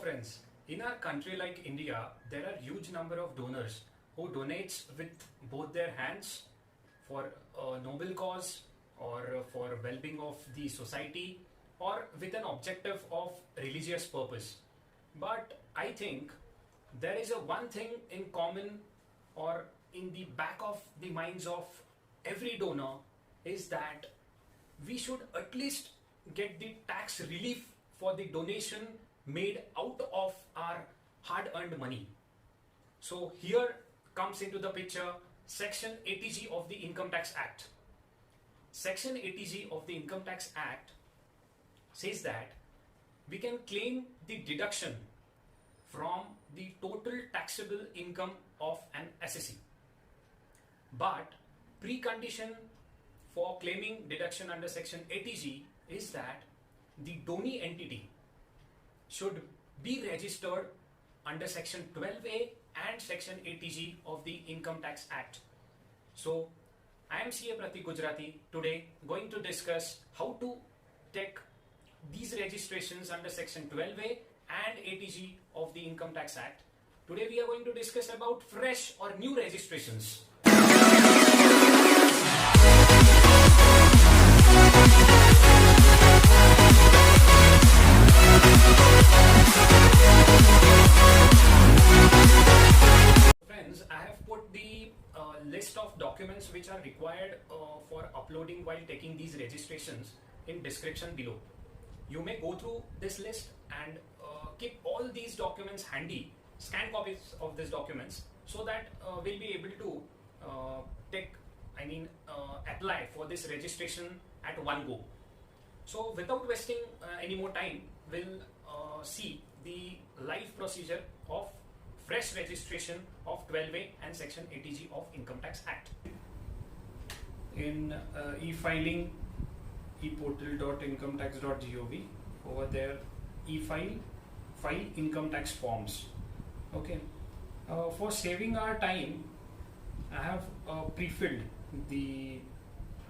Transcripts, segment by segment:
friends, in our country like India, there are huge number of donors who donates with both their hands for a noble cause or for well-being of the society or with an objective of religious purpose. But I think there is a one thing in common or in the back of the minds of every donor is that we should at least get the tax relief for the donation made out of our hard-earned money. So here comes into the picture Section 80G of the Income Tax Act. Section 80G of the Income Tax Act says that we can claim the deduction from the total taxable income of an assessee. But precondition for claiming deduction under Section 80G is that the Donee entity should be registered under Section 12A and Section 80G of the Income Tax Act. So, I am CA Pratik Gujarati today going to discuss how to take these registrations under Section 12A and 80G of the Income Tax Act. Today we are going to discuss about fresh or new registrations. Friends, I have put the list of documents which are required for uploading while taking these registrations in description below. You may go through this list and keep all these documents handy, scan copies of these documents so that we'll be able to apply for this registration at one go. So without wasting any more time, we'll see the live procedure of fresh registration of 12A and Section 80G of Income Tax Act. In e-filing, eportal.incometax.gov, over there e-file, file income tax forms. Okay. For saving our time, I have pre-filled the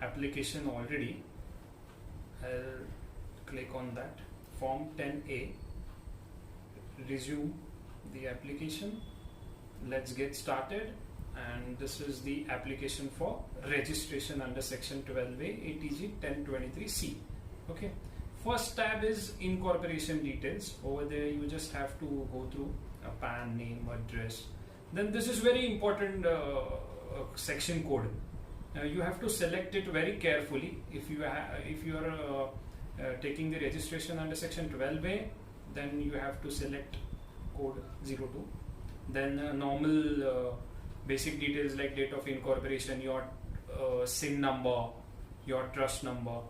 application already. I'll click on that. Form 10A. Resume the application. Let's get started. And this is the application for registration under Section 12A, 80G, 1023C. Okay. First tab is Incorporation Details. Over there, you just have to go through a PAN, name, address. Then this is very important section code. You have to select it very carefully. If you are taking the registration under Section 12A, then you have to select code 02. Then normal basic details like date of incorporation, your SIN number, your trust number,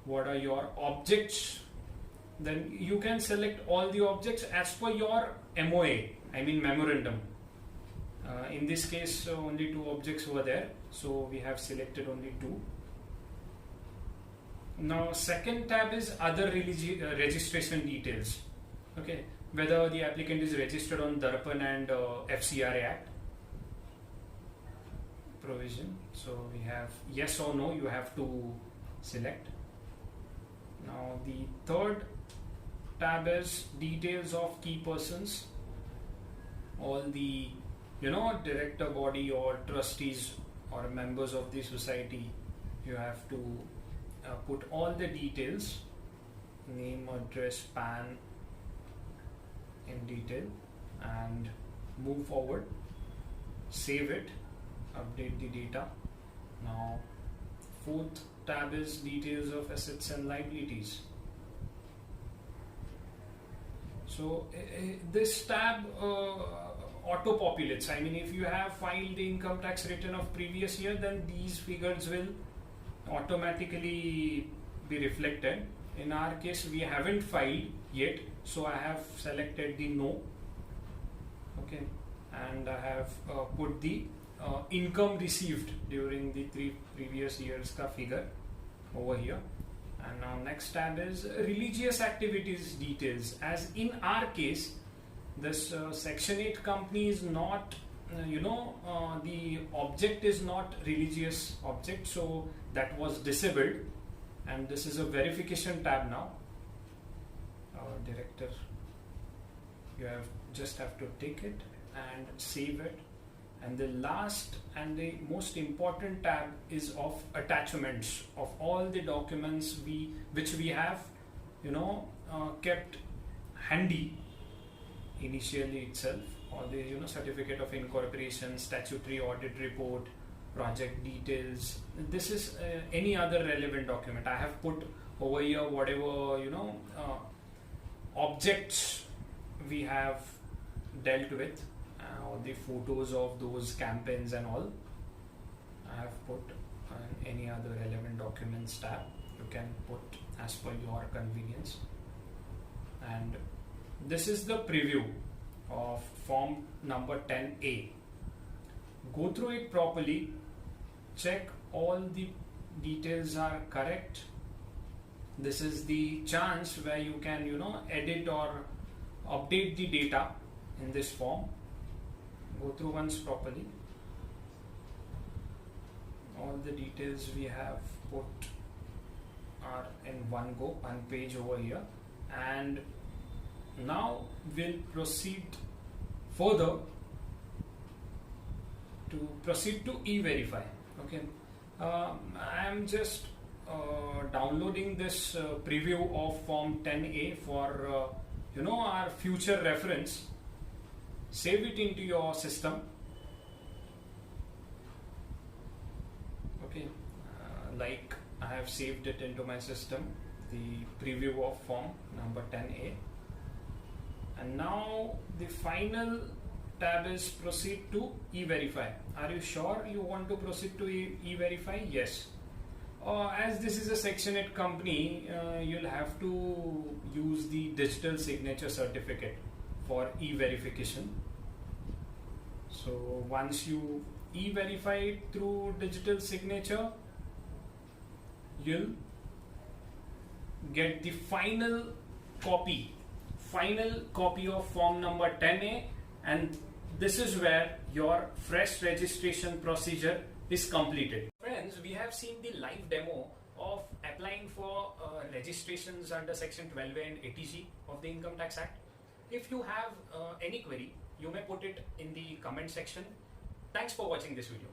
what are your objects. Then you can select all the objects as per your MOA, I mean memorandum. In this case, only two objects were there, so we have selected only two. Now, second tab is other registration details. Okay, whether the applicant is registered on Darpan and FCRA Act provision. So we have yes or no, you have to select. Now the third tab is details of key persons. All the director body or trustees or members of the society, you have to put all the details, name, address, PAN in detail, and move forward. Save it, update the data. Now fourth tab is details of assets and liabilities. So this tab auto populates. I mean, if you have filed the income tax return of previous year, then these figures will automatically be reflected. In our case, we haven't filed yet, so I have selected the no. Okay, and I have put the income received during the three previous years ka figure over here. And now next tab is religious activities details. As in our case, this Section 8 company is not, the object is not religious object, so that was disabled. And this is a verification tab now. Our director You just have to tick it and save it. And the last and the most important tab is of attachments of all the documents which we have kept handy initially itself. All the certificate of incorporation, statutory audit report, project details. This is any other relevant document. I have put over here whatever objects we have dealt with, all the photos of those campaigns and all. I have put any other relevant documents tab. You can put as per your convenience. And this is the preview of form number 10A. Go through it properly, check all the details are correct. This is the chance where you can edit or update the data in this form. Go through once properly. All the details we have put are in one page over here, and now we'll proceed further to e-verify. Okay, I am just downloading this preview of form 10A for our future reference. Save it into your system. Okay, like I have saved it into my system, the preview of form number 10A. And now the final tab is proceed to e-verify. Are you sure you want to proceed to e-verify? Yes. As this is a Section 8 company, you'll have to use the digital signature certificate for e-verification. So once you e-verify it through digital signature, you'll get the final copy of form number 10A, and this is where your fresh registration procedure is completed. Friends, we have seen the live demo of applying for registrations under Section 12A and 80G of the Income Tax Act. If you have any query, you may put it in the comment section. Thanks for watching this video.